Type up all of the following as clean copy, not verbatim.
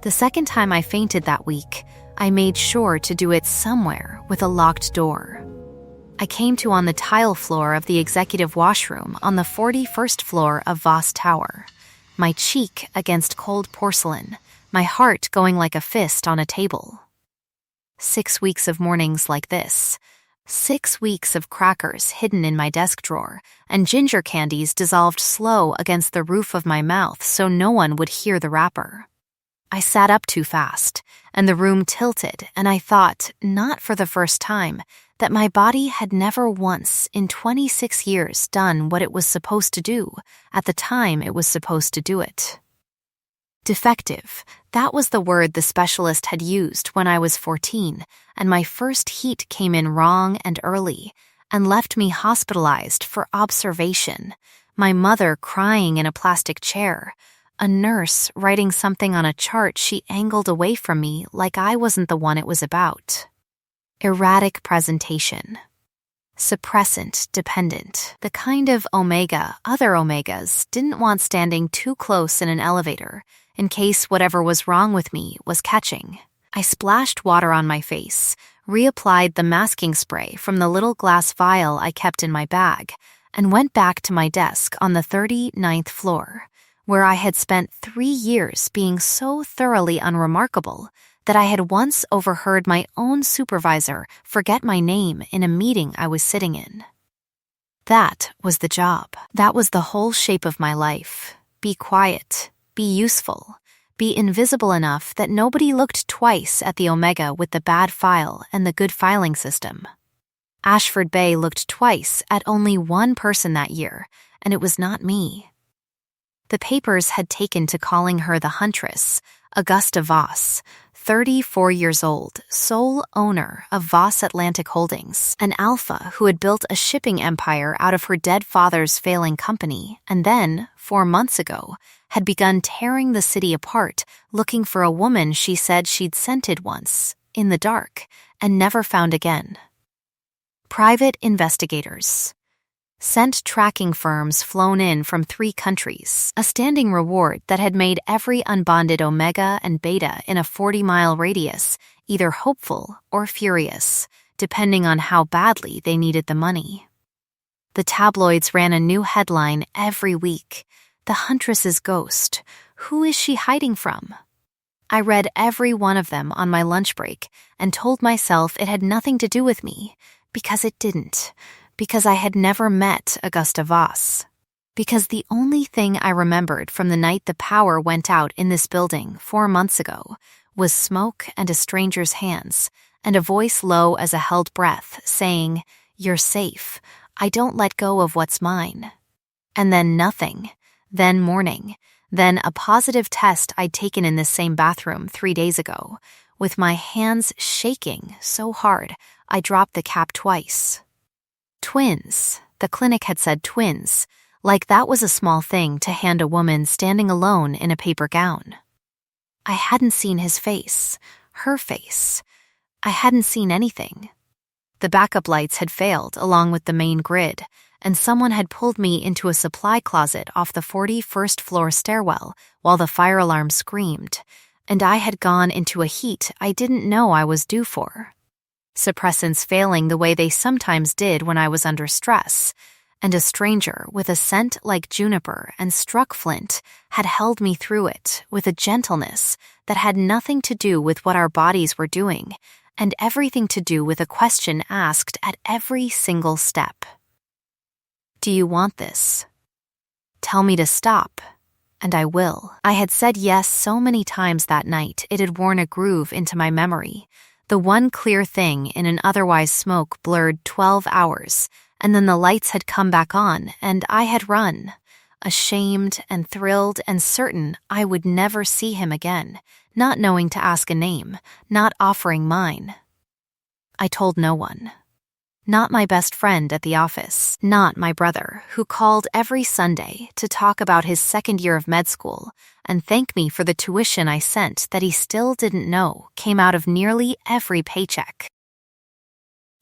The second time I fainted that week, I made sure to do it somewhere with a locked door. I came to on the tile floor of the executive washroom on the 41st floor of Voss Tower, my cheek against cold porcelain, my heart going like a fist on a table. 6 weeks of mornings like this. 6 weeks of crackers hidden in my desk drawer, and ginger candies dissolved slow against the roof of my mouth so no one would hear the wrapper. I sat up too fast, and the room tilted, and I thought, not for the first time, that my body had never once in 26 years done what it was supposed to do at the time it was supposed to do it. Defective, that was the word the specialist had used when I was 14, and my first heat came in wrong and early, and left me hospitalized for observation, my mother crying in a plastic chair, a nurse writing something on a chart she angled away from me like I wasn't the one it was about. Erratic presentation. Suppressant dependent, the kind of omega other omegas didn't want standing too close in an elevator in case whatever was wrong with me was catching. I splashed water on my face, reapplied the masking spray from the little glass vial I kept in my bag, and went back to my desk on the 39th floor, where I had spent 3 years being so thoroughly unremarkable that I had once overheard my own supervisor forget my name in a meeting I was sitting in. That was the job. That was the whole shape of my life. Be quiet, be useful, be invisible enough that nobody looked twice at the omega with the bad file and the good filing system. Ashford Bay looked twice at only one person that year, and it was not me. The papers had taken to calling her the Huntress, Augusta Voss, 34 years old, sole owner of Voss Atlantic Holdings, an alpha who had built a shipping empire out of her dead father's failing company, and then, 4 months ago, had begun tearing the city apart, looking for a woman she said she'd scented once, in the dark, and never found again. Private investigators. Scent tracking firms flown in from 3 countries, a standing reward that had made every unbonded omega and beta in a 40-mile radius either hopeful or furious, depending on how badly they needed the money. The tabloids ran a new headline every week. The Huntress's ghost. Who is she hiding from? I read every one of them on my lunch break and told myself it had nothing to do with me, because it didn't. Because I had never met Augusta Voss. Because the only thing I remembered from the night the power went out in this building 4 months ago was smoke and a stranger's hands, and a voice low as a held breath saying, "You're safe. I don't let go of what's mine." And then nothing. Then morning. Then a positive test I'd taken in this same bathroom 3 days ago. With my hands shaking so hard, I dropped the cap twice. Twins. The clinic had said twins, like that was a small thing to hand a woman standing alone in a paper gown. I hadn't seen his face, her face. I hadn't seen anything. The backup lights had failed along with the main grid, and someone had pulled me into a supply closet off the 41st floor stairwell while the fire alarm screamed, and I had gone into a heat I didn't know I was due for. Suppressants failing the way they sometimes did when I was under stress, and a stranger with a scent like juniper and struck flint had held me through it with a gentleness that had nothing to do with what our bodies were doing, and everything to do with a question asked at every single step. Do you want this? Tell me to stop, and I will. I had said yes so many times that night it had worn a groove into my memory. The one clear thing in an otherwise smoke-blurred 12 hours, and then the lights had come back on, and I had run, ashamed and thrilled and certain I would never see him again, not knowing to ask a name, not offering mine. I told no one. Not my best friend at the office, not my brother, who called every Sunday to talk about his second year of med school and thank me for the tuition I sent that he still didn't know came out of nearly every paycheck.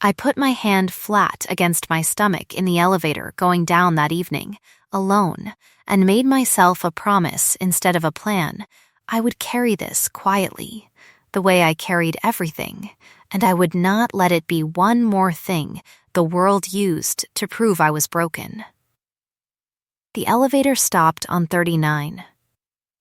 I put my hand flat against my stomach in the elevator going down that evening, alone, and made myself a promise instead of a plan. I would carry this quietly, the way I carried everything, and I would not let it be one more thing the world used to prove I was broken. The elevator stopped on 39.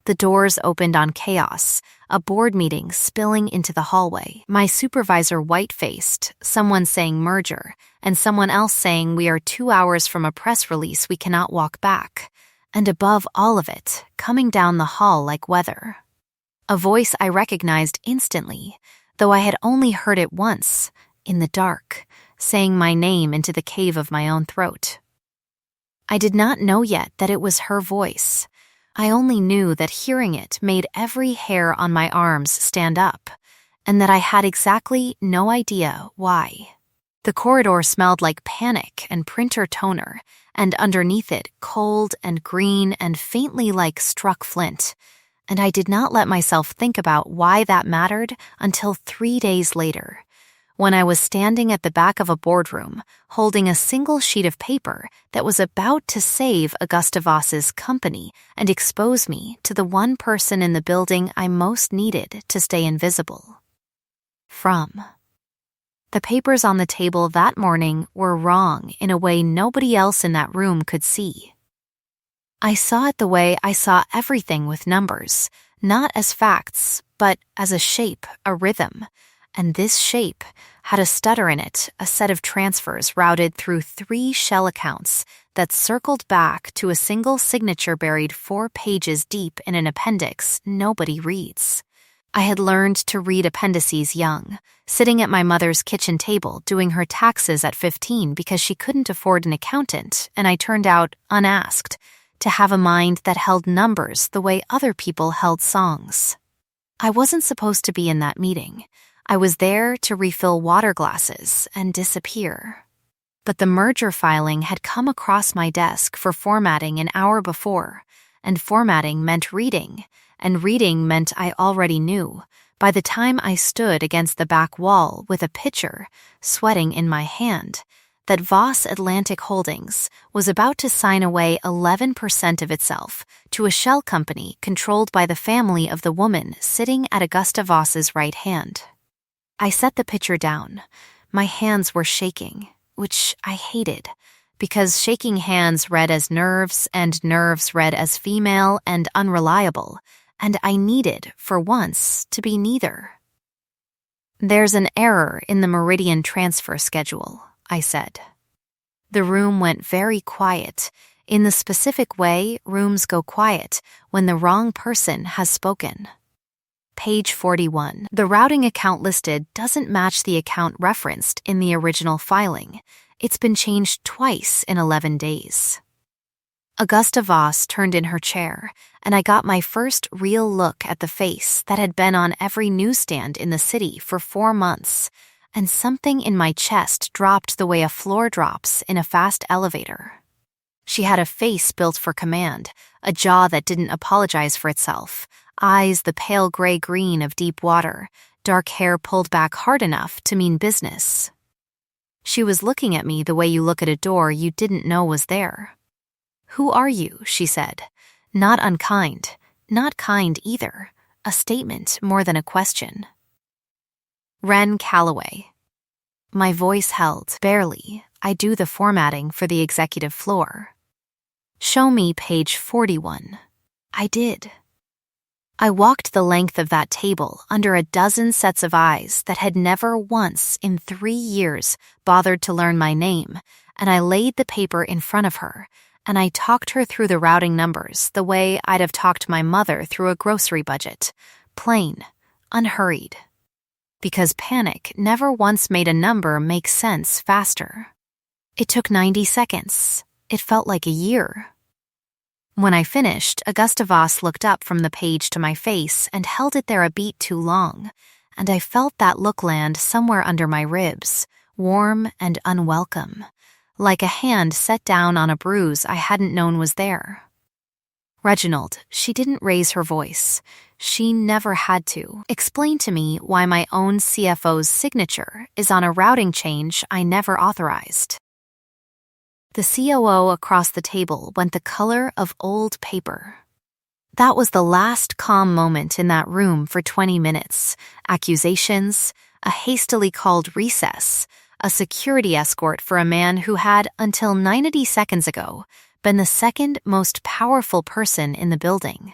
The doors opened on chaos, a board meeting spilling into the hallway, my supervisor white-faced, someone saying merger, and someone else saying we are 2 hours from a press release we cannot walk back, and above all of it, coming down the hall like weather. A voice I recognized instantly, though I had only heard it once, in the dark, saying my name into the cave of my own throat. I did not know yet that it was her voice. I only knew that hearing it made every hair on my arms stand up, and that I had exactly no idea why. The corridor smelled like panic and printer toner, and underneath it, cold and green and faintly like struck flint, and I did not let myself think about why that mattered until 3 days later, when I was standing at the back of a boardroom, holding a single sheet of paper that was about to save Augusta Voss's company and expose me to the one person in the building I most needed to stay invisible from. The papers on the table that morning were wrong in a way nobody else in that room could see. I saw it the way I saw everything with numbers, not as facts, but as a shape, a rhythm. And this shape had a stutter in it, a set of transfers routed through 3 shell accounts that circled back to a single signature buried 4 pages deep in an appendix nobody reads. I had learned to read appendices young, sitting at my mother's kitchen table doing her taxes at 15 because she couldn't afford an accountant, and I turned out, unasked, to have a mind that held numbers the way other people held songs. I wasn't supposed to be in that meeting. I was there to refill water glasses and disappear. But the merger filing had come across my desk for formatting an hour before, and formatting meant reading, and reading meant I already knew, by the time I stood against the back wall with a pitcher, sweating in my hand, that Voss Atlantic Holdings was about to sign away 11% of itself to a shell company controlled by the family of the woman sitting at Augusta Voss's right hand. I set the pitcher down. My hands were shaking, which I hated, because shaking hands read as nerves and nerves read as female and unreliable, and I needed, for once, to be neither. "There's an error in the Meridian transfer schedule," I said. The room went very quiet, in the specific way rooms go quiet when the wrong person has spoken. Page 41. The routing account listed doesn't match the account referenced in the original filing. It's been changed twice in 11 days. Augusta Voss turned in her chair, and I got my first real look at the face that had been on every newsstand in the city for 4 months, and something in my chest dropped the way a floor drops in a fast elevator. She had a face built for command, a jaw that didn't apologize for itself, eyes the pale gray-green of deep water, dark hair pulled back hard enough to mean business. She was looking at me the way you look at a door you didn't know was there. "Who are you?" she said. Not unkind, not kind either, a statement more than a question. "Wren Calloway." My voice held, barely. I do the formatting for the executive floor. "Show me page 41. I did. I walked the length of that table under a dozen sets of eyes that had never once in 3 years bothered to learn my name, and I laid the paper in front of her, and I talked her through the routing numbers the way I'd have talked my mother through a grocery budget, plain, unhurried. Because panic never once made a number make sense faster. It took 90 seconds. It felt like a year. When I finished, Augusta Voss looked up from the page to my face and held it there a beat too long, and I felt that look land somewhere under my ribs, warm and unwelcome, like a hand set down on a bruise I hadn't known was there. "Reginald," she didn't raise her voice. She never had to. "Explain to me why my own CFO's signature is on a routing change I never authorized." The COO across the table went the color of old paper. That was the last calm moment in that room for 20 minutes. Accusations, a hastily called recess, a security escort for a man who had, until 90 seconds ago, been the second most powerful person in the building.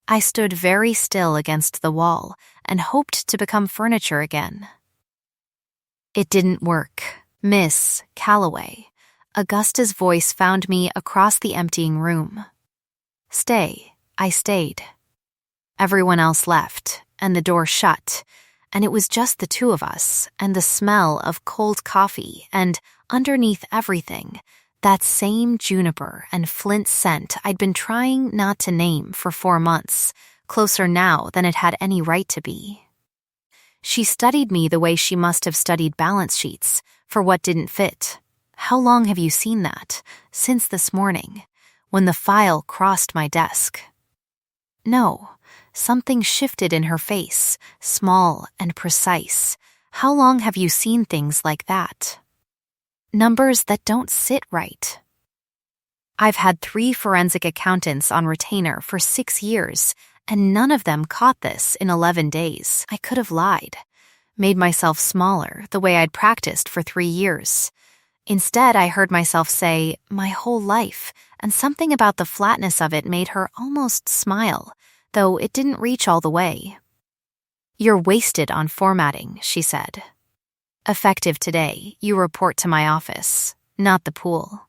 I stood very still against the wall and hoped to become furniture again. It didn't work. Miss Calloway. Augusta's voice found me across the emptying room. Stay. I stayed. Everyone else left, and the door shut, and it was just the two of us, and the smell of cold coffee, and, underneath everything, that same juniper and flint scent I'd been trying not to name for 4 months, closer now than it had any right to be. She studied me the way she must have studied balance sheets, for what didn't fit. How long have you seen that? Since this morning, when the file crossed my desk. No, something shifted in her face, small and precise. How long have you seen things like that? Numbers that don't sit right. I've had 3 forensic accountants on retainer for 6 years, and none of them caught this in 11 days. I could have lied, made myself smaller the way I'd practiced for 3 years. Instead, I heard myself say, my whole life, and something about the flatness of it made her almost smile, though it didn't reach all the way. You're wasted on formatting, she said. Effective today, you report to my office, not the pool.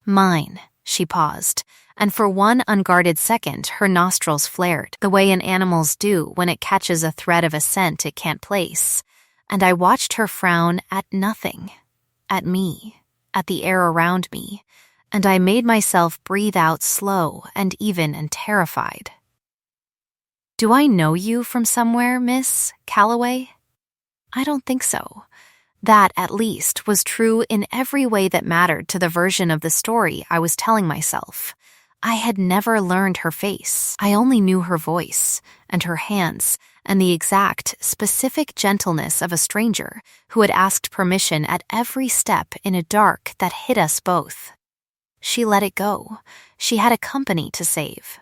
Mine, she paused, and for one unguarded second her nostrils flared, the way an animal's do when it catches a thread of a scent it can't place, and I watched her frown at nothing, at me, at the air around me, and I made myself breathe out slow and even and terrified. Do I know you from somewhere, Miss Calloway? I don't think so. That, at least, was true in every way that mattered to the version of the story I was telling myself. I had never learned her face. I only knew her voice, and her hands, and the exact, specific gentleness of a stranger who had asked permission at every step in a dark that hit us both. She let it go. She had a company to save.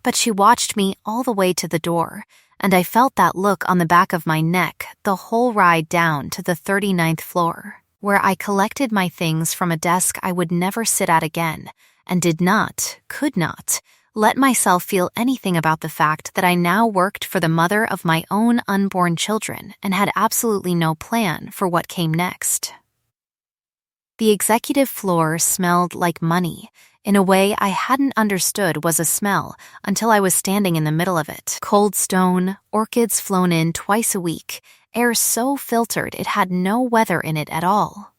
But she watched me all the way to the door, and I felt that look on the back of my neck the whole ride down to the 39th floor, where I collected my things from a desk I would never sit at again, and could not, let myself feel anything about the fact that I now worked for the mother of my own unborn children and had absolutely no plan for what came next. The executive floor smelled like money, in a way I hadn't understood was a smell until I was standing in the middle of it. Cold stone, orchids flown in twice a week, air so filtered it had no weather in it at all.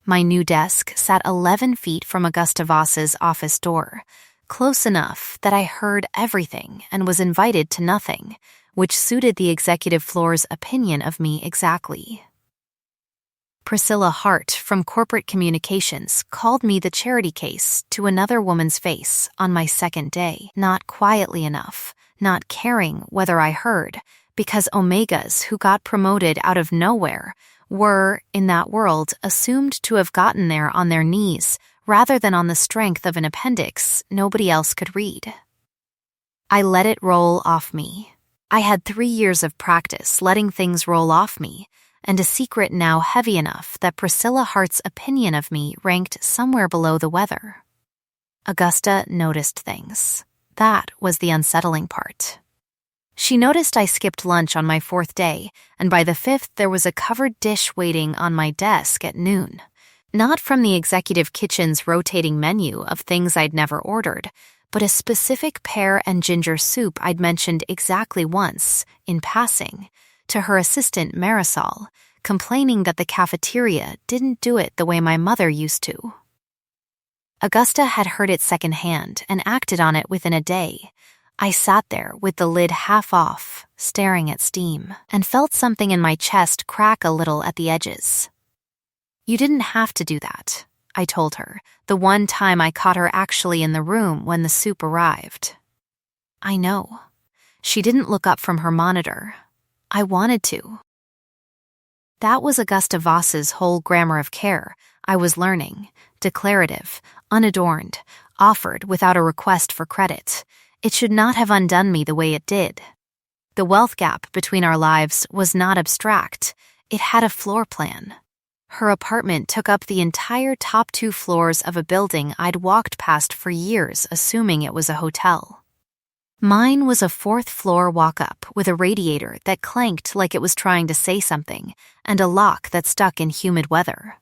My new desk sat 11 feet from Augusta Voss's office door, close enough that I heard everything and was invited to nothing, which suited the executive floor's opinion of me exactly. Priscilla Hart from Corporate Communications called me the charity case to another woman's face on my second day, not quietly enough, not caring whether I heard, because omegas who got promoted out of nowhere were, in that world, assumed to have gotten there on their knees rather than on the strength of an appendix nobody else could read. I let it roll off me. I had 3 years of practice letting things roll off me, and a secret now heavy enough that Priscilla Hart's opinion of me ranked somewhere below the weather. Augusta noticed things. That was the unsettling part. She noticed I skipped lunch on my 4th day, and by the 5th there was a covered dish waiting on my desk at noon. Not from the executive kitchen's rotating menu of things I'd never ordered, but a specific pear and ginger soup I'd mentioned exactly once, in passing, to her assistant Marisol, complaining that the cafeteria didn't do it the way my mother used to. Augusta had heard it secondhand and acted on it within a day. I sat there with the lid half off, staring at steam, and felt something in my chest crack a little at the edges. You didn't have to do that, I told her, the one time I caught her actually in the room when the soup arrived. I know. She didn't look up from her monitor. I wanted to. That was Augusta Voss's whole grammar of care I was learning, declarative, unadorned, offered without a request for credit, It should not have undone me the way it did. The wealth gap between our lives was not abstract. It had a floor plan. Her apartment took up the entire top 2 floors of a building I'd walked past for years, assuming it was a hotel. Mine was a 4th floor walk-up with a radiator that clanked like it was trying to say something, and a lock that stuck in humid weather.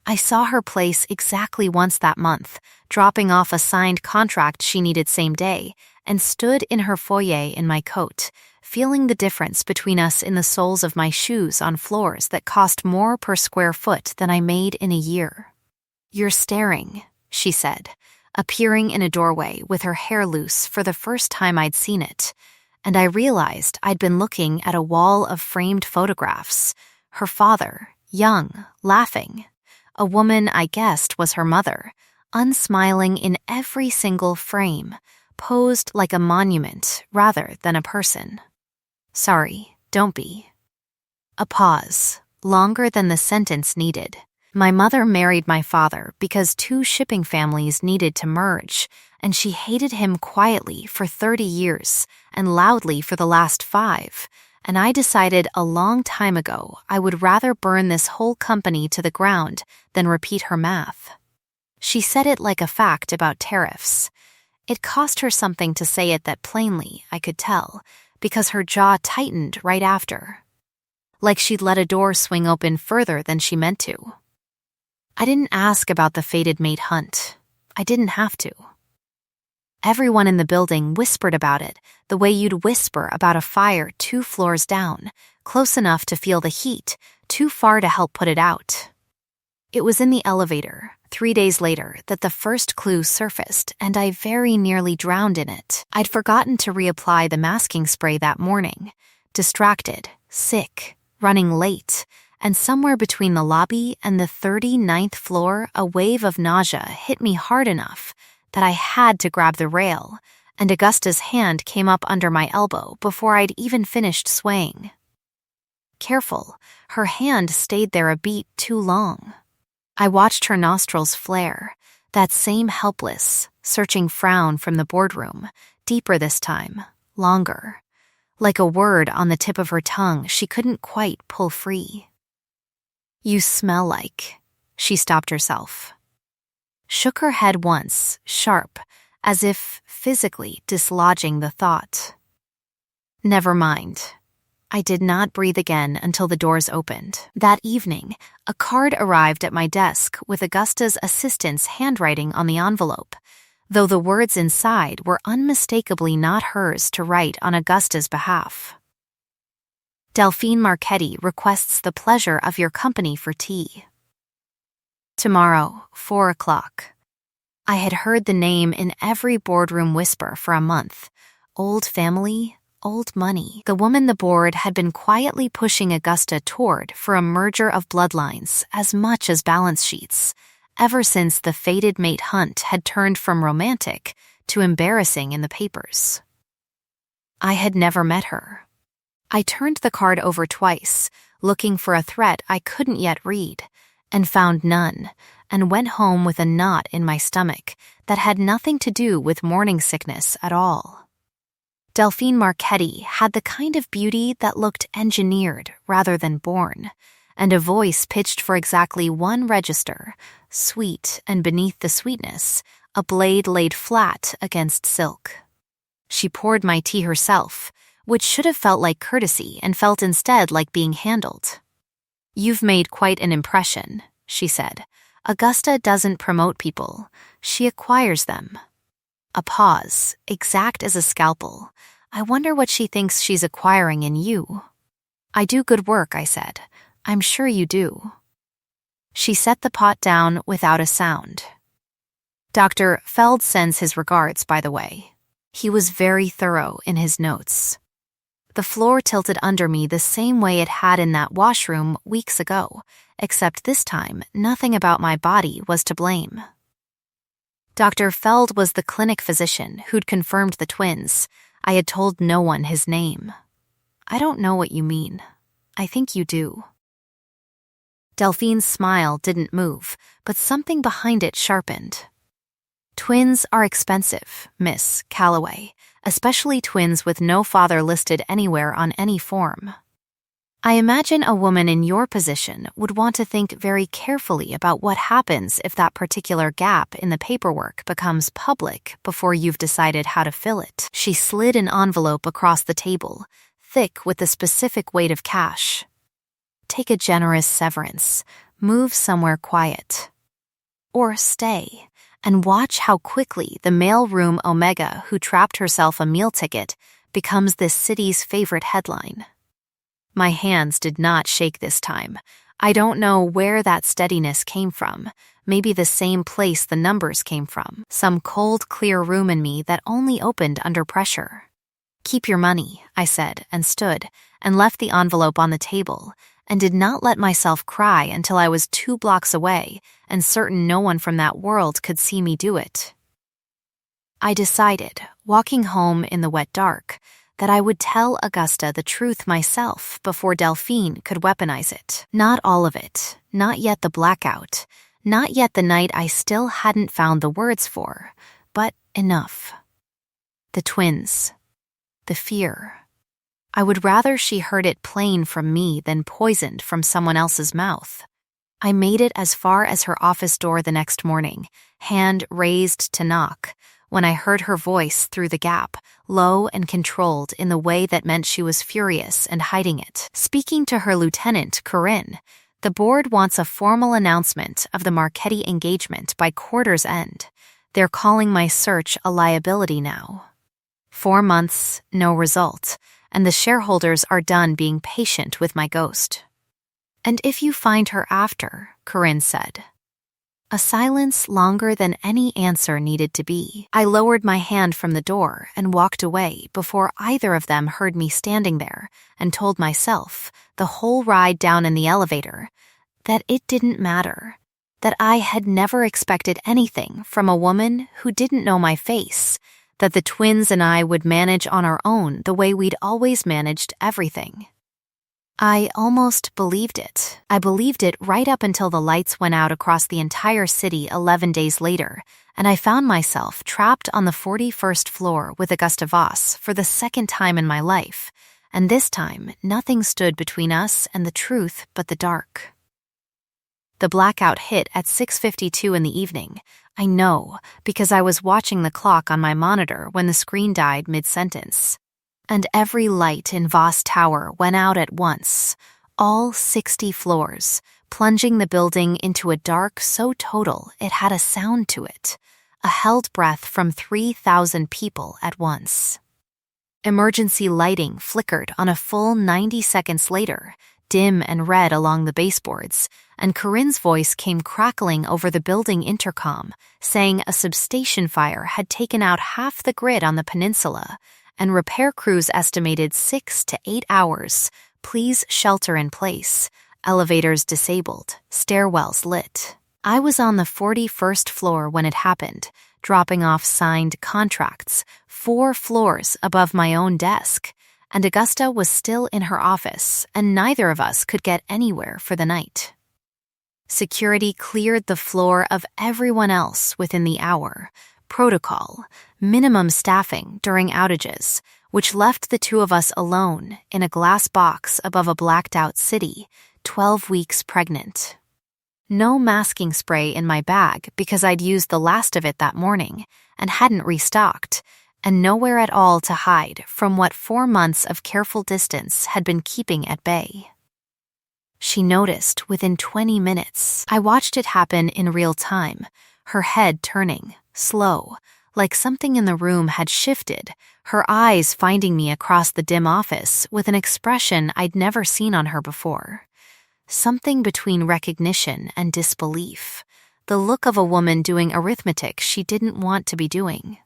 I saw her place exactly once that month, dropping off a signed contract she needed same day, and stood in her foyer in my coat, feeling the difference between us in the soles of my shoes on floors that cost more per square foot than I made in a year. "You're staring," she said, appearing in a doorway with her hair loose for the first time I'd seen it, and I realized I'd been looking at a wall of framed photographs. Her father, young, laughing. A woman I guessed was her mother, unsmiling in every single frame, posed like a monument rather than a person. "Sorry, don't be." A pause, longer than the sentence needed. My mother married my father because 2 shipping families needed to merge, and she hated him quietly for 30 years and loudly for the last 5, and I decided a long time ago I would rather burn this whole company to the ground than repeat her math. She said it like a fact about tariffs. It cost her something to say it that plainly, I could tell, because her jaw tightened right after. Like she'd let a door swing open further than she meant to. I didn't ask about the fated mate hunt. I didn't have to. Everyone in the building whispered about it, the way you'd whisper about a fire 2 floors down, close enough to feel the heat, too far to help put it out. It was in the elevator, 3 days later, that the first clue surfaced, and I very nearly drowned in it. I'd forgotten to reapply the masking spray that morning. Distracted, sick, running late, and somewhere between the lobby and the 39th floor, a wave of nausea hit me hard enough that I had to grab the rail, and Augusta's hand came up under my elbow before I'd even finished swaying. Careful, her hand stayed there a beat too long. I watched her nostrils flare, that same helpless, searching frown from the boardroom, deeper this time, longer. Like a word on the tip of her tongue she couldn't quite pull free. "You smell like..." She stopped herself. Shook her head once, sharp, as if physically dislodging the thought. Never mind. I did not breathe again until the doors opened. That evening, a card arrived at my desk with Augusta's assistant's handwriting on the envelope, though the words inside were unmistakably not hers to write on Augusta's behalf. "Delphine Marchetti requests the pleasure of your company for tea. Tomorrow, 4 o'clock. I had heard the name in every boardroom whisper for a month. Old family, old money. The woman the board had been quietly pushing Augusta toward for a merger of bloodlines as much as balance sheets, ever since the fated mate hunt had turned from romantic to embarrassing in the papers. I had never met her. I turned the card over twice, looking for a threat I couldn't yet read, and found none, and went home with a knot in my stomach that had nothing to do with morning sickness at all. Delphine Marchetti had the kind of beauty that looked engineered rather than born, and a voice pitched for exactly 1 register, sweet, and beneath the sweetness, a blade laid flat against silk. She poured my tea herself, which should have felt like courtesy and felt instead like being handled. "You've made quite an impression," she said. "Augusta doesn't promote people. She acquires them." A pause, exact as a scalpel. I wonder what she thinks she's acquiring in you. "I do good work," I said. "I'm sure you do." She set the pot down without a sound. "Dr. Feld sends his regards, by the way." He was very thorough in his notes. The floor tilted under me the same way it had in that washroom weeks ago, except this time nothing about my body was to blame. Dr. Feld was the clinic physician who'd confirmed the twins. I had told no one his name. "I don't know what you mean. I think you do." Delphine's smile didn't move, but something behind it sharpened. "Twins are expensive, Miss Calloway, especially twins with no father listed anywhere on any form. I imagine a woman in your position would want to think very carefully about what happens if that particular gap in the paperwork becomes public before you've decided how to fill it. She slid an envelope across the table, thick with the specific weight of cash. Take a generous severance, move somewhere quiet. Or stay, and watch how quickly the mailroom Omega who trapped herself a meal ticket becomes this city's favorite headline. My hands did not shake this time. I don't know where that steadiness came from. Maybe the same place the numbers came from. Some cold, clear room in me that only opened under pressure. Keep your money, I said, and stood, and left the envelope on the table, and did not let myself cry until I was 2 blocks away and certain no one from that world could see me do it. I decided, walking home in the wet dark, that I would tell Augusta the truth myself before Delphine could weaponize it. Not all of it, not yet the blackout, not yet the night I still hadn't found the words for, but enough. The twins. The fear. I would rather she heard it plain from me than poisoned from someone else's mouth. I made it as far as her office door the next morning, hand raised to knock, when I heard her voice through the gap, low and controlled in the way that meant she was furious and hiding it. Speaking to her lieutenant, Corinne, the board wants a formal announcement of the Marchetti engagement by quarter's end. They're calling my search a liability now. 4 months, no result, and the shareholders are done being patient with my ghost. And if you find her after, Corinne said. A silence longer than any answer needed to be. I lowered my hand from the door and walked away before either of them heard me standing there, and told myself, the whole ride down in the elevator, that it didn't matter, that I had never expected anything from a woman who didn't know my face, that the twins and I would manage on our own the way we'd always managed everything. I almost believed it. I believed it right up until the lights went out across the entire city 11 days later, and I found myself trapped on the 41st floor with Augusta Voss for the second time in my life, and this time nothing stood between us and the truth but the dark. The blackout hit at 6:52 in the evening. I know, because I was watching the clock on my monitor when the screen died mid-sentence. And every light in Voss Tower went out at once, all 60 floors, plunging the building into a dark so total it had a sound to it, a held breath from 3,000 people at once. Emergency lighting flickered on a full 90 seconds later, dim and red along the baseboards, and Corinne's voice came crackling over the building intercom, saying a substation fire had taken out half the grid on the peninsula, and repair crews estimated 6 to 8 hours. Please shelter in place. Elevators disabled, stairwells lit. I was on the 41st floor when it happened, dropping off signed contracts, 4 floors above my own desk, and Augusta was still in her office, and neither of us could get anywhere for the night. Security cleared the floor of everyone else within the hour. Protocol, minimum staffing during outages, which left the 2 of us alone in a glass box above a blacked-out city, 12 weeks pregnant. No masking spray in my bag because I'd used the last of it that morning and hadn't restocked, and nowhere at all to hide from what 4 months of careful distance had been keeping at bay. She noticed within 20 minutes. I watched it happen in real time, her head turning, slow, like something in the room had shifted, her eyes finding me across the dim office with an expression I'd never seen on her before. Something between recognition and disbelief, the look of a woman doing arithmetic she didn't want to be doing.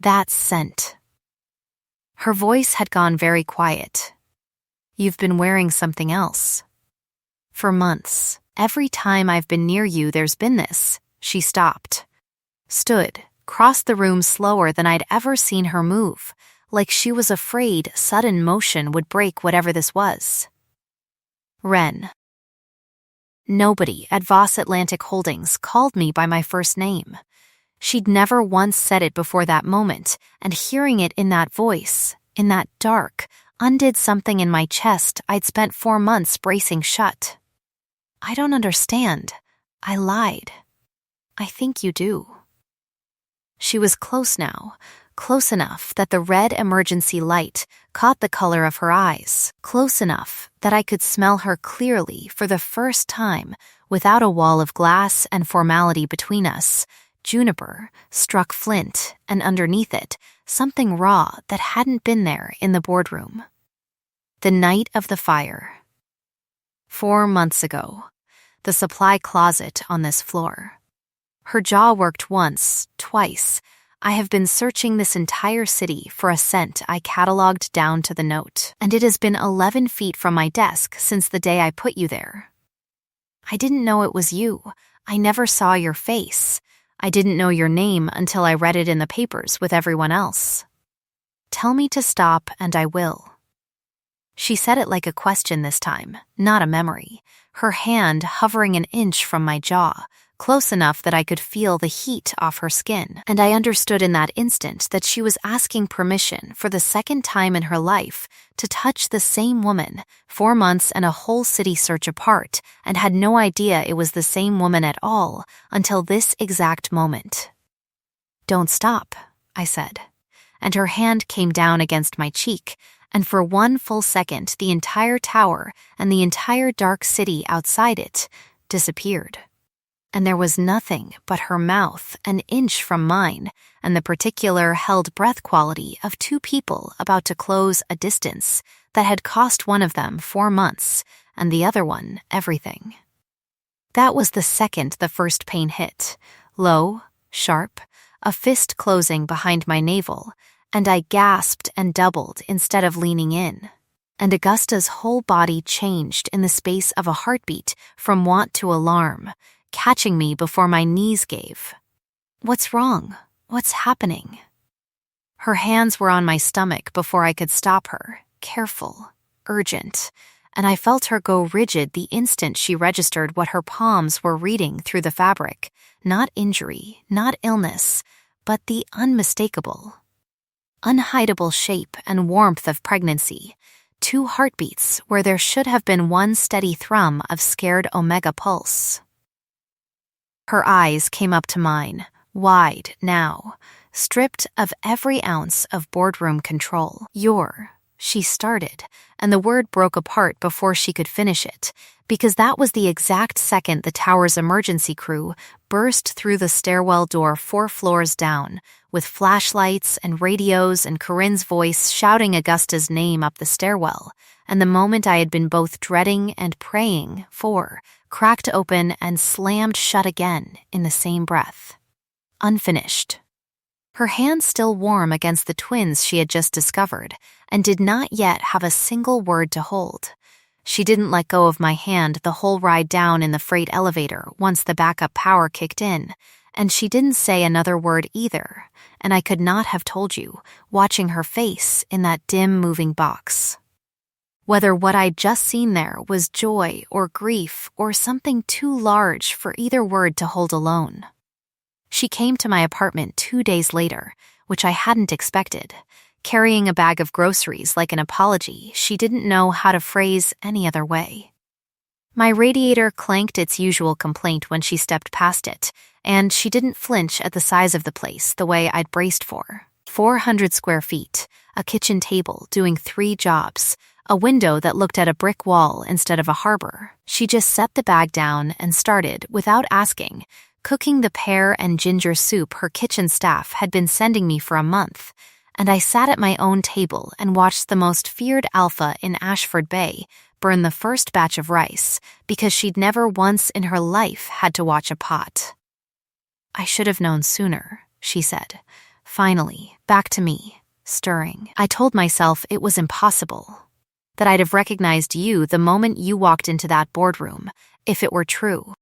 That scent. Her voice had gone very quiet. You've been wearing something else. For months, every time I've been near you there's been this. She stopped. Stood, crossed the room slower than I'd ever seen her move, like she was afraid sudden motion would break whatever this was. Ren. Nobody at Voss Atlantic Holdings called me by my first name. She'd never once said it before that moment, and hearing it in that voice, in that dark, undid something in my chest I'd spent 4 months bracing shut. I don't understand. I lied. I think you do. She was close now, close enough that the red emergency light caught the color of her eyes, close enough that I could smell her clearly for the first time without a wall of glass and formality between us. Juniper struck flint, and underneath it, something raw that hadn't been there in the boardroom. The night of the fire. 4 months ago. The supply closet on this floor. Her jaw worked once, twice. I have been searching this entire city for a scent I cataloged down to the note, and it has been 11 feet from my desk since the day I put you there. I didn't know it was you. I never saw your face. I didn't know your name until I read it in the papers with everyone else. Tell me to stop and I will. She said it like a question this time, not a memory, her hand hovering an inch from my jaw, close enough that I could feel the heat off her skin, and I understood in that instant that she was asking permission for the second time in her life to touch the same woman, 4 months and a whole city search apart, and had no idea it was the same woman at all until this exact moment. Don't stop, I said, and her hand came down against my cheek, and for 1 full second the entire tower and the entire dark city outside it disappeared. And there was nothing but her mouth an inch from mine and the particular held breath quality of 2 people about to close a distance that had cost one of them 4 months and the other one everything. That was the second the first pain hit, low, sharp, a fist closing behind my navel, and I gasped and doubled instead of leaning in. And Augusta's whole body changed in the space of a heartbeat from want to alarm, catching me before my knees gave. What's wrong? What's happening? Her hands were on my stomach before I could stop her, careful, urgent, and I felt her go rigid the instant she registered what her palms were reading through the fabric, not injury, not illness, but the unmistakable, unhideable shape and warmth of pregnancy, 2 heartbeats where there should have been 1 steady thrum of scared omega pulse. Her eyes came up to mine, wide now, stripped of every ounce of boardroom control. She started, and the word broke apart before she could finish it, because that was the exact second the tower's emergency crew burst through the stairwell door 4 floors down, with flashlights and radios and Corinne's voice shouting Augusta's name up the stairwell, and the moment I had been both dreading and praying for cracked open and slammed shut again in the same breath. Unfinished. Her hands still warm against the twins she had just discovered, and did not yet have a single word to hold. She didn't let go of my hand the whole ride down in the freight elevator once the backup power kicked in, and she didn't say another word either, and I could not have told you, watching her face in that dim moving box. Whether what I'd just seen there was joy or grief or something too large for either word to hold alone. She came to my apartment 2 days later, which I hadn't expected, carrying a bag of groceries like an apology she didn't know how to phrase any other way. My radiator clanked its usual complaint when she stepped past it, and she didn't flinch at the size of the place the way I'd braced for. 400 square feet, a kitchen table doing 3 jobs, a window that looked at a brick wall instead of a harbor. She just set the bag down and started, without asking, cooking the pear and ginger soup her kitchen staff had been sending me for a month, and I sat at my own table and watched the most feared alpha in Ashford Bay burn the first batch of rice because she'd never once in her life had to watch a pot. I should have known sooner, she said, finally, back to me, stirring. I told myself it was impossible, that I'd have recognized you the moment you walked into that boardroom, if it were true.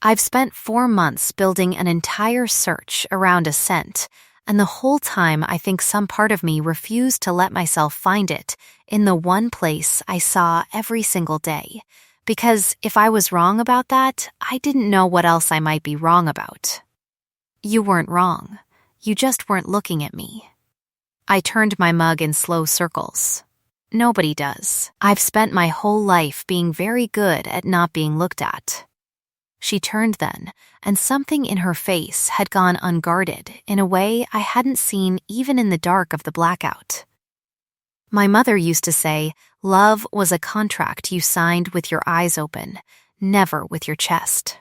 I've spent 4 months building an entire search around a scent, and the whole time I think some part of me refused to let myself find it in the one place I saw every single day, because if I was wrong about that, I didn't know what else I might be wrong about. You weren't wrong. You just weren't looking at me. I turned my mug in slow circles. Nobody does. I've spent my whole life being very good at not being looked at. She turned then, and something in her face had gone unguarded in a way I hadn't seen even in the dark of the blackout. My mother used to say, love was a contract you signed with your eyes open, never with your chest.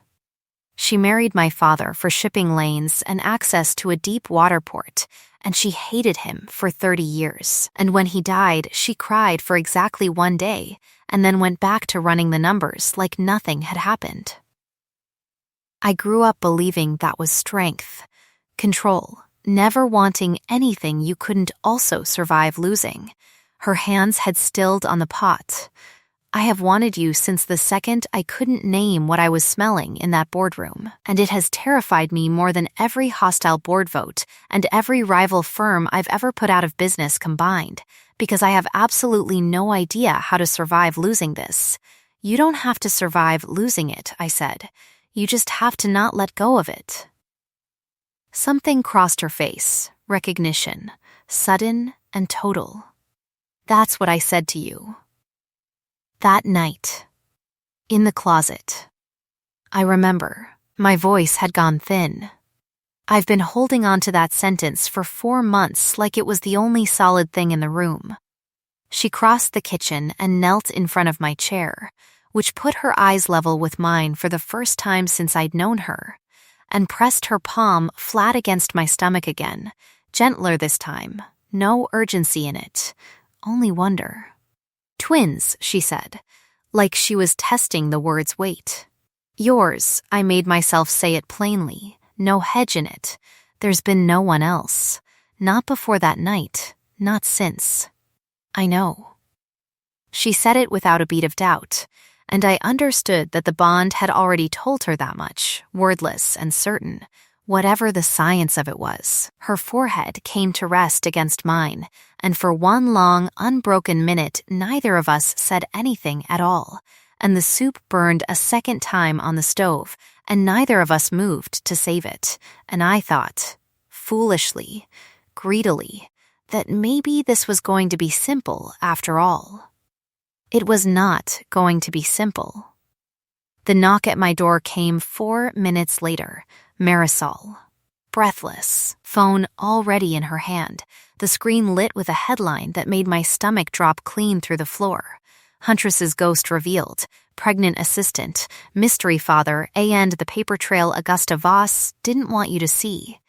She married my father for shipping lanes and access to a deep water port, and she hated him for 30 years. And when he died, she cried for exactly 1 day, and then went back to running the numbers like nothing had happened. I grew up believing that was strength, control, never wanting anything you couldn't also survive losing. Her hands had stilled on the pot. I have wanted you since the second I couldn't name what I was smelling in that boardroom, and it has terrified me more than every hostile board vote and every rival firm I've ever put out of business combined, because I have absolutely no idea how to survive losing this. You don't have to survive losing it, I said. You just have to not let go of it. Something crossed her face, recognition, sudden and total. That's what I said to you. That night, in the closet. I remember, my voice had gone thin. I've been holding on to that sentence for 4 months like it was the only solid thing in the room. She crossed the kitchen and knelt in front of my chair, which put her eyes level with mine for the first time since I'd known her, and pressed her palm flat against my stomach again, gentler this time, no urgency in it, only wonder. Twins, she said, like she was testing the word's weight. Yours, I made myself say it plainly, no hedge in it. There's been no one else. Not before that night, not since. I know. She said it without a beat of doubt, and I understood that the bond had already told her that much, wordless and certain. Whatever the science of it was, her forehead came to rest against mine, and for one long, unbroken minute neither of us said anything at all, and the soup burned a second time on the stove, and neither of us moved to save it, and I thought, foolishly, greedily, that maybe this was going to be simple after all. It was not going to be simple. The knock at my door came 4 minutes later. Marisol. Breathless, phone already in her hand, the screen lit with a headline that made my stomach drop clean through the floor. Huntress's ghost revealed, pregnant assistant, mystery father, and the paper trail Augusta Voss didn't want you to see.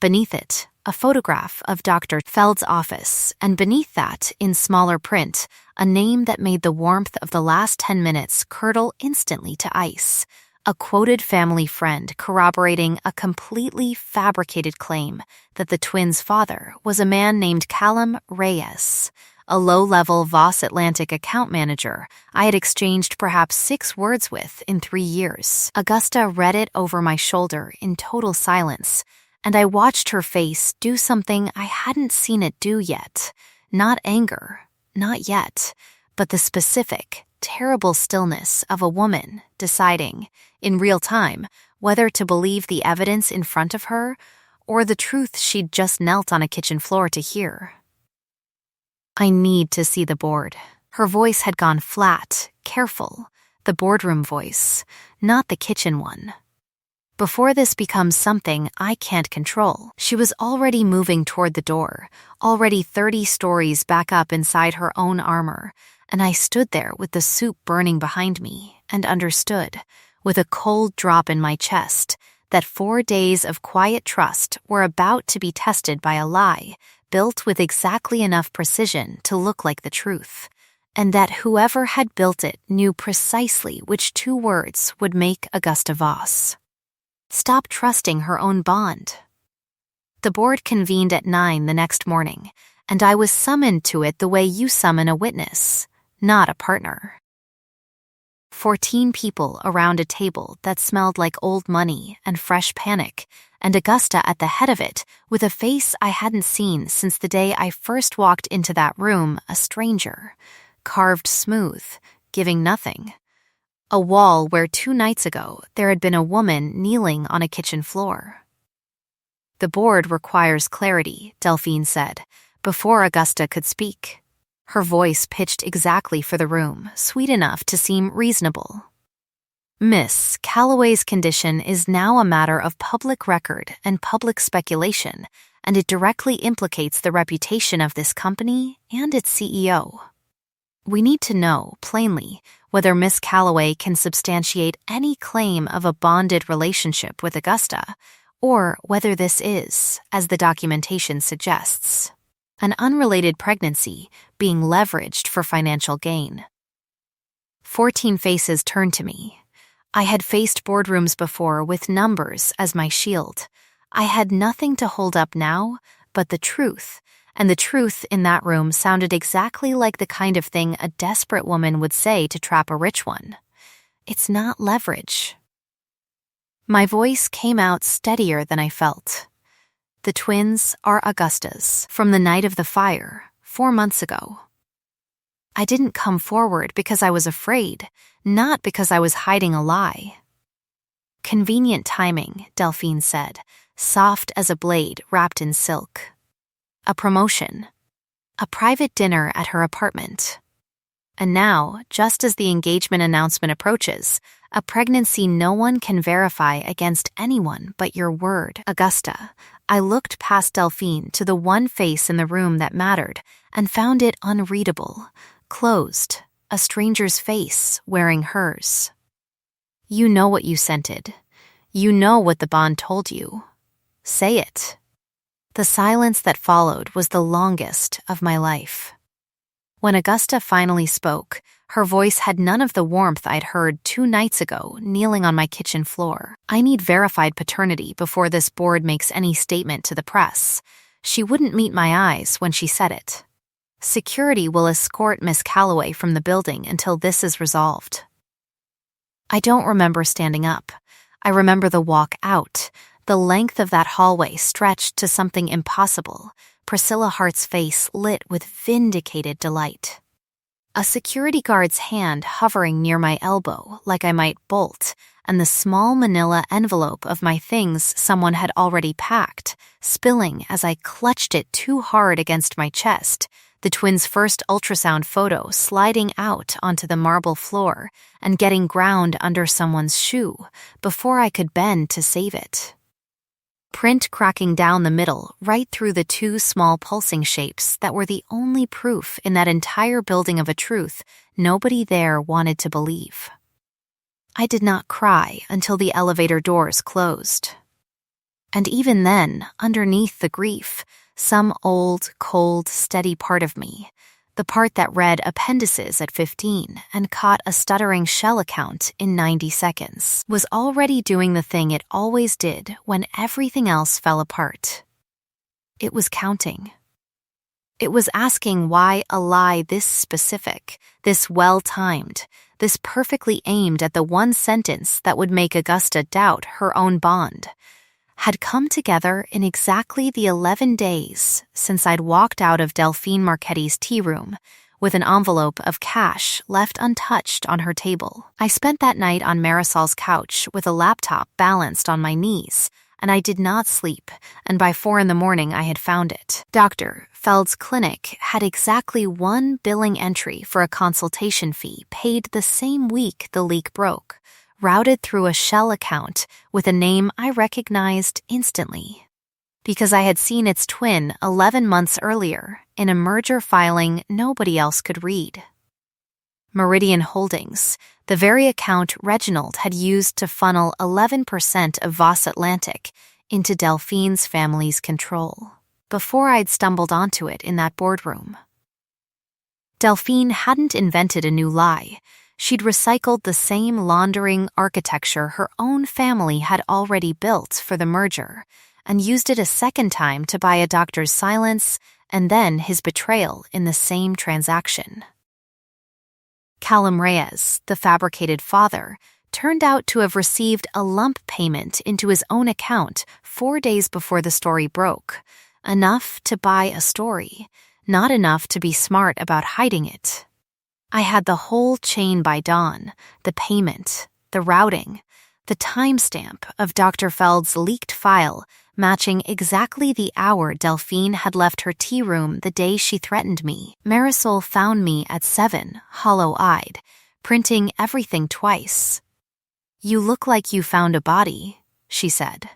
Beneath it, a photograph of Dr. Feld's office, and beneath that, in smaller print, a name that made the warmth of the last 10 minutes curdle instantly to ice. A quoted family friend corroborating a completely fabricated claim that the twins' father was a man named Callum Reyes, a low-level Voss Atlantic account manager I had exchanged perhaps 6 words with in 3 years. Augusta read it over my shoulder in total silence, and I watched her face do something I hadn't seen it do yet. Not anger, not yet, but the specific, terrible stillness of a woman deciding, in real time, whether to believe the evidence in front of her or the truth she'd just knelt on a kitchen floor to hear. I need to see the board. Her voice had gone flat, careful, the boardroom voice, not the kitchen one. Before this becomes something I can't control, she was already moving toward the door, already 30 stories back up inside her own armor, and I stood there with the soup burning behind me and understood, with a cold drop in my chest, that 4 days of quiet trust were about to be tested by a lie built with exactly enough precision to look like the truth, and that whoever had built it knew precisely which 2 words would make Augusta Voss stop trusting her own bond. The board convened at 9 the next morning, and I was summoned to it the way you summon a witness, not a partner. 14 people around a table that smelled like old money and fresh panic, and Augusta at the head of it with a face I hadn't seen since the day I first walked into that room, a stranger, carved smooth, giving nothing. A wall where 2 nights ago there had been a woman kneeling on a kitchen floor. The board requires clarity, Delphine said, before Augusta could speak. Her voice pitched exactly for the room, sweet enough to seem reasonable. Miss Calloway's condition is now a matter of public record and public speculation, and it directly implicates the reputation of this company and its CEO. We need to know, plainly, whether Miss Calloway can substantiate any claim of a bonded relationship with Augusta, or whether this is, as the documentation suggests, an unrelated pregnancy being leveraged for financial gain. 14 faces turned to me. I had faced boardrooms before with numbers as my shield. I had nothing to hold up now but the truth, and the truth in that room sounded exactly like the kind of thing a desperate woman would say to trap a rich one. It's not leverage. My voice came out steadier than I felt. The twins are Augusta's, from the night of the fire, 4 months ago. I didn't come forward because I was afraid, not because I was hiding a lie. Convenient timing, Delphine said, soft as a blade wrapped in silk. A promotion. A private dinner at her apartment. And now, just as the engagement announcement approaches, a pregnancy no one can verify against anyone but your word, Augusta. I looked past Delphine to the one face in the room that mattered and found it unreadable, closed, a stranger's face wearing hers. You know what you scented. You know what the bond told you. Say it. The silence that followed was the longest of my life. When Augusta finally spoke, her voice had none of the warmth I'd heard 2 nights ago kneeling on my kitchen floor. I need verified paternity before this board makes any statement to the press. She wouldn't meet my eyes when she said it. Security will escort Miss Calloway from the building until this is resolved. I don't remember standing up. I remember the walk out. The length of that hallway stretched to something impossible. Priscilla Hart's face lit with vindicated delight. A security guard's hand hovering near my elbow like I might bolt, and the small manila envelope of my things someone had already packed, spilling as I clutched it too hard against my chest, the twins' first ultrasound photo sliding out onto the marble floor and getting ground under someone's shoe before I could bend to save it. Print cracking down the middle right through the 2 small pulsing shapes that were the only proof in that entire building of a truth nobody there wanted to believe. I did not cry until the elevator doors closed. And even then, underneath the grief, some old, cold, steady part of me, the part that read appendices at 15 and caught a stuttering shell account in 90 seconds, was already doing the thing it always did when everything else fell apart. It was counting. It was asking why a lie this specific, this well-timed, this perfectly aimed at the one sentence that would make Augusta doubt her own bond, had come together in exactly the 11 days since I'd walked out of Delphine Marchetti's tea room with an envelope of cash left untouched on her table. I spent that night on Marisol's couch with a laptop balanced on my knees, and I did not sleep, and by 4 a.m. I had found it. Dr. Feld's clinic had exactly 1 billing entry for a consultation fee paid the same week the leak broke, routed through a shell account with a name I recognized instantly, because I had seen its twin 11 months earlier in a merger filing nobody else could read. Meridian Holdings, the very account Reginald had used to funnel 11% of Voss Atlantic into Delphine's family's control, before I'd stumbled onto it in that boardroom. Delphine hadn't invented a new lie. She'd recycled the same laundering architecture her own family had already built for the merger, and used it a second time to buy a doctor's silence and then his betrayal in the same transaction. Callum Reyes, the fabricated father, turned out to have received a lump payment into his own account 4 days before the story broke, enough to buy a story, not enough to be smart about hiding it. I had the whole chain by dawn, the payment, the routing, the timestamp of Dr. Feld's leaked file matching exactly the hour Delphine had left her tea room the day she threatened me. Marisol found me at 7, hollow-eyed, printing everything twice. "You look like you found a body," she said.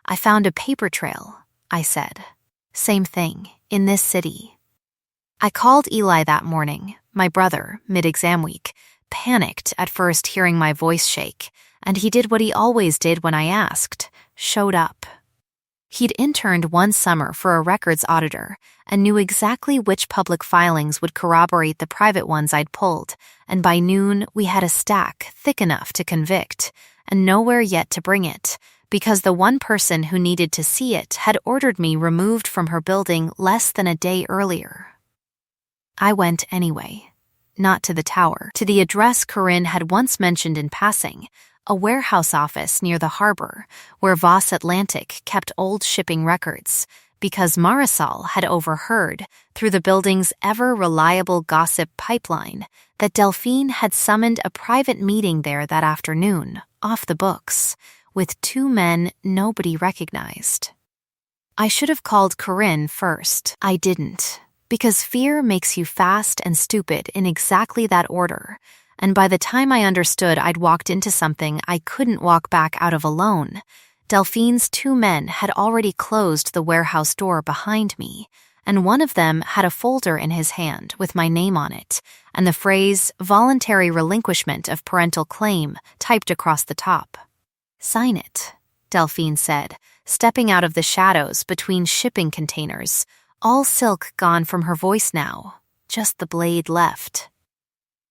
"I found a paper trail," I said. "Same thing, in this city." I called Eli that morning, my brother, mid-exam week, panicked at first hearing my voice shake, and he did what he always did when I asked, showed up. He'd interned one summer for a records auditor and knew exactly which public filings would corroborate the private ones I'd pulled, and by noon we had a stack thick enough to convict, and nowhere yet to bring it, because the one person who needed to see it had ordered me removed from her building less than a day earlier. I went anyway. Not to the tower, to the address Corinne had once mentioned in passing, a warehouse office near the harbor where Voss Atlantic kept old shipping records, because Marisol had overheard, through the building's ever-reliable gossip pipeline, that Delphine had summoned a private meeting there that afternoon, off the books, with 2 men nobody recognized. I should have called Corinne first. I didn't, because fear makes you fast and stupid in exactly that order, and by the time I understood I'd walked into something I couldn't walk back out of alone, Delphine's 2 men had already closed the warehouse door behind me, and one of them had a folder in his hand with my name on it, and the phrase "voluntary relinquishment of parental claim" typed across the top. "Sign it," Delphine said, stepping out of the shadows between shipping containers, all silk gone from her voice now, just the blade left.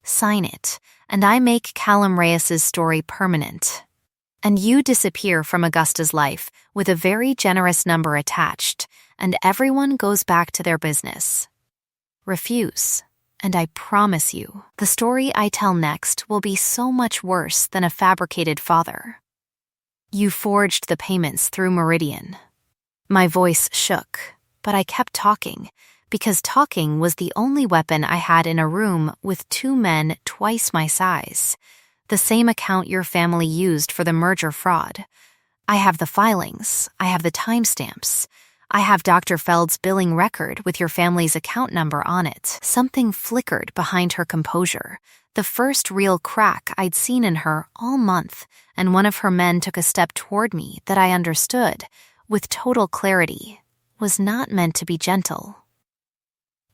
"Sign it, and I make Callum Reyes's story permanent. And you disappear from Augusta's life with a very generous number attached, and everyone goes back to their business. Refuse, and I promise you, the story I tell next will be so much worse than a fabricated father. You forged the payments through Meridian." My voice shook, but I kept talking, because talking was the only weapon I had in a room with 2 men twice my size, the same account your family used for the merger fraud. I have the filings, I have the timestamps, I have Dr. Feld's billing record with your family's account number on it. Something flickered behind her composure, the first real crack I'd seen in her all month, and one of her men took a step toward me that I understood, with total clarity, was not meant to be gentle.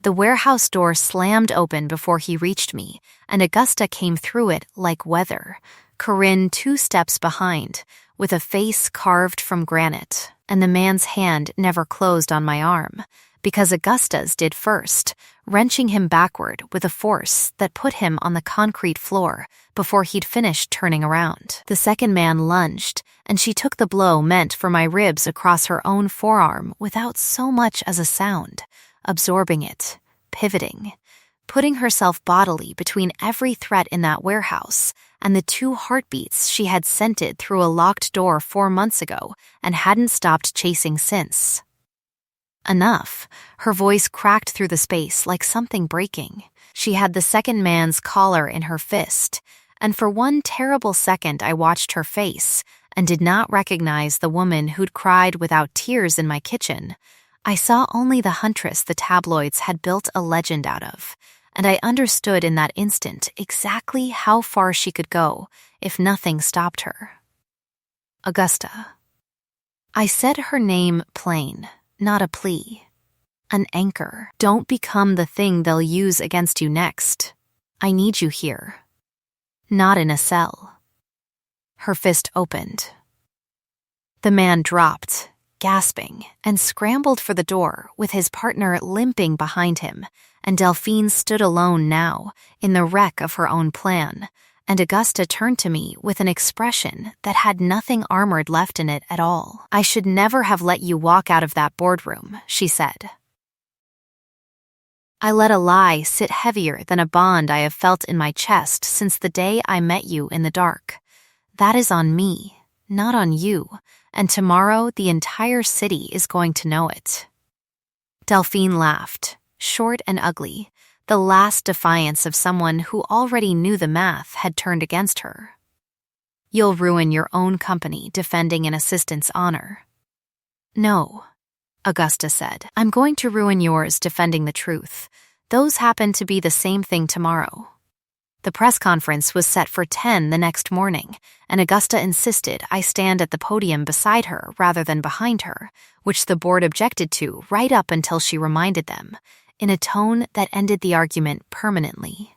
The warehouse door slammed open before he reached me, and Augusta came through it like weather, Corinne 2 steps behind, with a face carved from granite, and the man's hand never closed on my arm, because Augusta's did first, wrenching him backward with a force that put him on the concrete floor before he'd finished turning around. The second man lunged, and she took the blow meant for my ribs across her own forearm without so much as a sound, absorbing it, pivoting, putting herself bodily between every threat in that warehouse and the 2 heartbeats she had scented through a locked door 4 months ago and hadn't stopped chasing since. Enough. Her voice cracked through the space like something breaking. She had the second man's collar in her fist, and for one terrible second I watched her face and did not recognize the woman who'd cried without tears in my kitchen. I saw only the huntress the tabloids had built a legend out of, and I understood in that instant exactly how far she could go if nothing stopped her. Augusta. I said her name plain, not a plea. An anchor. Don't become the thing they'll use against you next. I need you here. Not in a cell. Her fist opened. The man dropped, gasping, and scrambled for the door with his partner limping behind him, and Delphine stood alone now, in the wreck of her own plan, and Augusta turned to me with an expression that had nothing armored left in it at all. "I should never have let you walk out of that boardroom," she said. I let a lie sit heavier than a bond I have felt in my chest since the day I met you in the dark. That is on me, not on you, and tomorrow the entire city is going to know it. Delphine laughed, short and ugly, the last defiance of someone who already knew the math had turned against her. "You'll ruin your own company defending an assistant's honor." No, Augusta said. I'm going to ruin yours defending the truth. Those happen to be the same thing tomorrow. The press conference was set for 10 the next morning, and Augusta insisted I stand at the podium beside her rather than behind her, which the board objected to right up until she reminded them, in a tone that ended the argument permanently,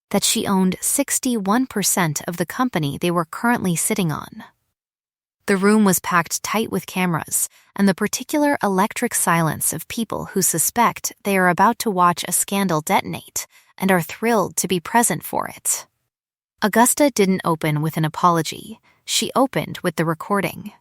that she owned 61% of the company they were currently sitting on. The room was packed tight with cameras and the particular electric silence of people who suspect they are about to watch a scandal detonate and are thrilled to be present for it. Augusta didn't open with an apology. She opened with the recording.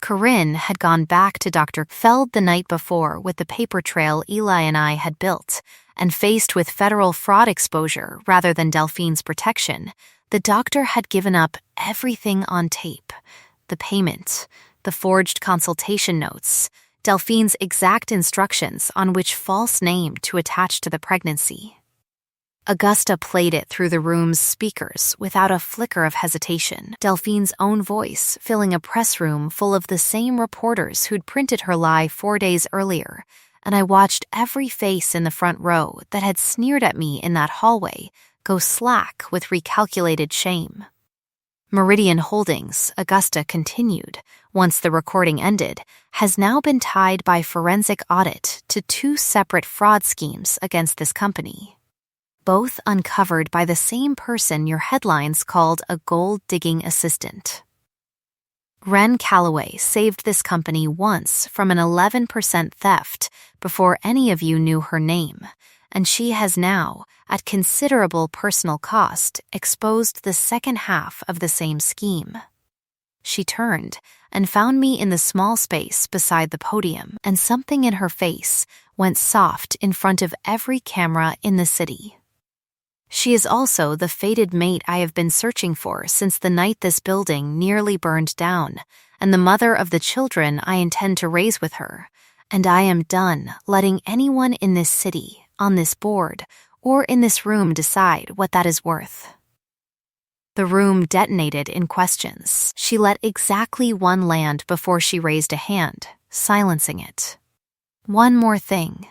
Corinne had gone back to Dr. Feld the night before with the paper trail Eli and I had built, and faced with federal fraud exposure rather than Delphine's protection, the doctor had given up everything on tape. The payment, the forged consultation notes, Delphine's exact instructions on which false name to attach to the pregnancy. Augusta played it through the room's speakers without a flicker of hesitation, Delphine's own voice filling a press room full of the same reporters who'd printed her lie 4 days earlier, and I watched every face in the front row that had sneered at me in that hallway go slack with recalculated shame. Meridian Holdings, Augusta continued, once the recording ended, has now been tied by forensic audit to 2 separate fraud schemes against this company, both uncovered by the same person your headlines called a gold-digging assistant. Ren Calloway saved this company once from an 11% theft before any of you knew her name, and she has now, at considerable personal cost, exposed the second half of the same scheme. She turned and found me in the small space beside the podium, and something in her face went soft in front of every camera in the city. She is also the fated mate I have been searching for since the night this building nearly burned down, and the mother of the children I intend to raise with her, and I am done letting anyone in this city, on this board, or in this room decide what that is worth. The room detonated in questions. She let exactly one land before she raised a hand, silencing it. One more thing.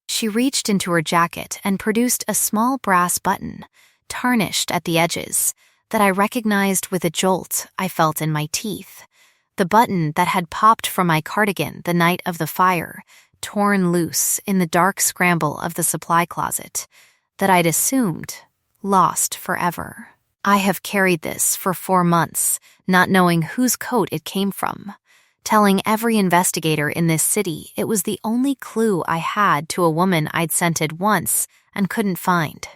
She reached into her jacket and produced a small brass button, tarnished at the edges, that I recognized with a jolt I felt in my teeth. The button that had popped from my cardigan the night of the fire, torn loose in the dark scramble of the supply closet, that I'd assumed lost forever. I have carried this for 4 months, not knowing whose coat it came from, telling every investigator in this city it was the only clue I had to a woman I'd scented once and couldn't find.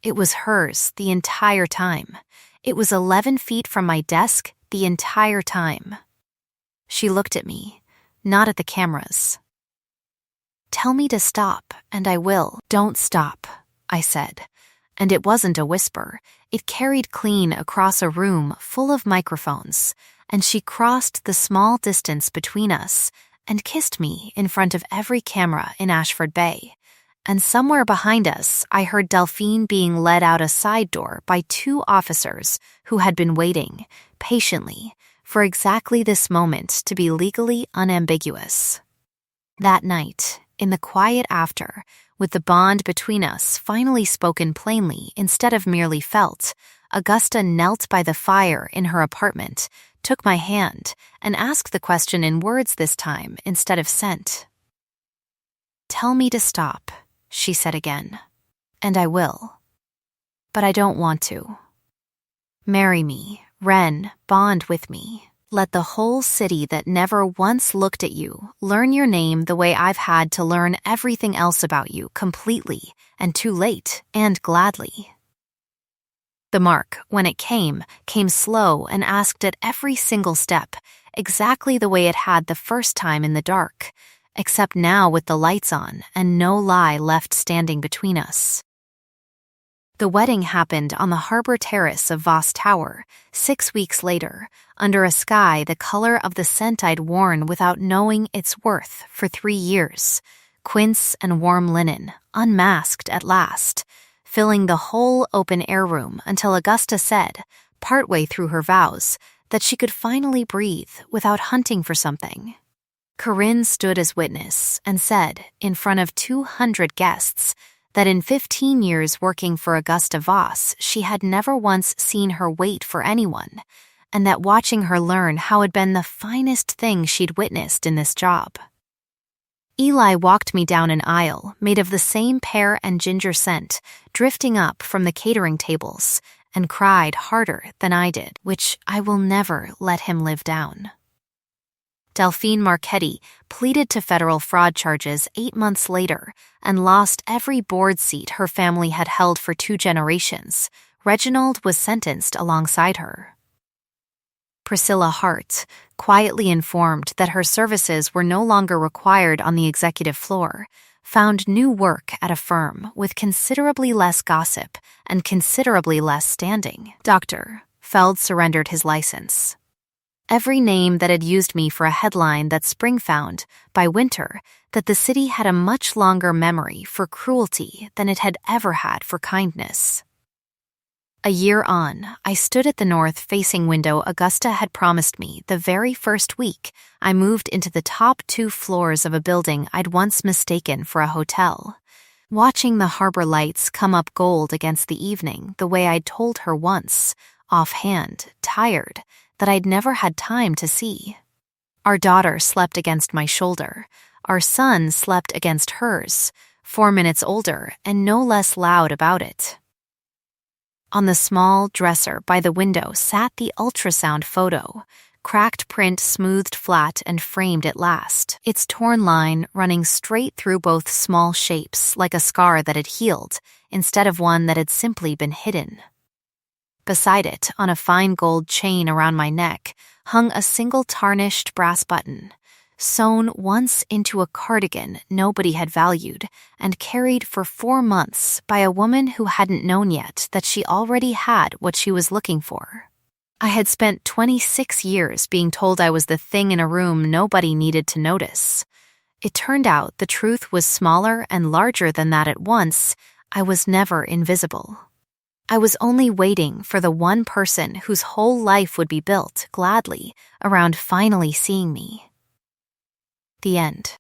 It was hers the entire time. It was 11 feet from my desk the entire time. She looked at me, not at the cameras. Tell me to stop, and I will. Don't stop, I said. And it wasn't a whisper. It carried clean across a room full of microphones, and she crossed the small distance between us and kissed me in front of every camera in Ashford Bay. And somewhere behind us, I heard Delphine being led out a side door by 2 officers who had been waiting, patiently, for exactly this moment to be legally unambiguous. That night, in the quiet after, with the bond between us finally spoken plainly instead of merely felt, Augusta knelt by the fire in her apartment, took my hand, and asked the question in words this time instead of scent. Tell me to stop, she said again, and I will. But I don't want to. Marry me, Ren, bond with me. Let the whole city that never once looked at you learn your name the way I've had to learn everything else about you completely, and too late, and gladly. The mark, when it came slow and asked at every single step, exactly the way it had the first time in the dark, except now with the lights on and no lie left standing between us. The wedding happened on the harbor terrace of Voss Tower, 6 weeks later, under a sky the color of the scent I'd worn without knowing its worth for 3 years, quince and warm linen, unmasked at last, filling the whole open-air room until Augusta said, partway through her vows, that she could finally breathe without hunting for something. Corinne stood as witness and said, in front of 200 guests, that in 15 years working for Augusta Voss, she had never once seen her wait for anyone, and that watching her learn how had been the finest thing she'd witnessed in this job. Eli walked me down an aisle made of the same pear and ginger scent, drifting up from the catering tables, and cried harder than I did, which I will never let him live down. Delphine Marchetti pleaded to federal fraud charges 8 months later and lost every board seat her family had held for 2 generations. Reginald was sentenced alongside her. Priscilla Hart, quietly informed that her services were no longer required on the executive floor, found new work at a firm with considerably less gossip and considerably less standing. Dr. Feld surrendered his license. Every name that had used me for a headline that spring found, by winter, that the city had a much longer memory for cruelty than it had ever had for kindness. A year on, I stood at the north-facing window Augusta had promised me the very first week I moved into the top 2 floors of a building I'd once mistaken for a hotel, watching the harbor lights come up gold against the evening the way I'd told her once, offhand, tired, that I'd never had time to see. Our daughter slept against my shoulder. Our son slept against hers, 4 minutes older and no less loud about it. On the small dresser by the window sat the ultrasound photo, cracked print smoothed flat and framed at last, its torn line running straight through both small shapes like a scar that had healed, instead of one that had simply been hidden. Beside it, on a fine gold chain around my neck, hung a single tarnished brass button, sewn once into a cardigan nobody had valued and carried for 4 months by a woman who hadn't known yet that she already had what she was looking for. I had spent 26 years being told I was the thing in a room nobody needed to notice. It turned out the truth was smaller and larger than that at once. I was never invisible. I was only waiting for the one person whose whole life would be built, gladly, around finally seeing me. The end.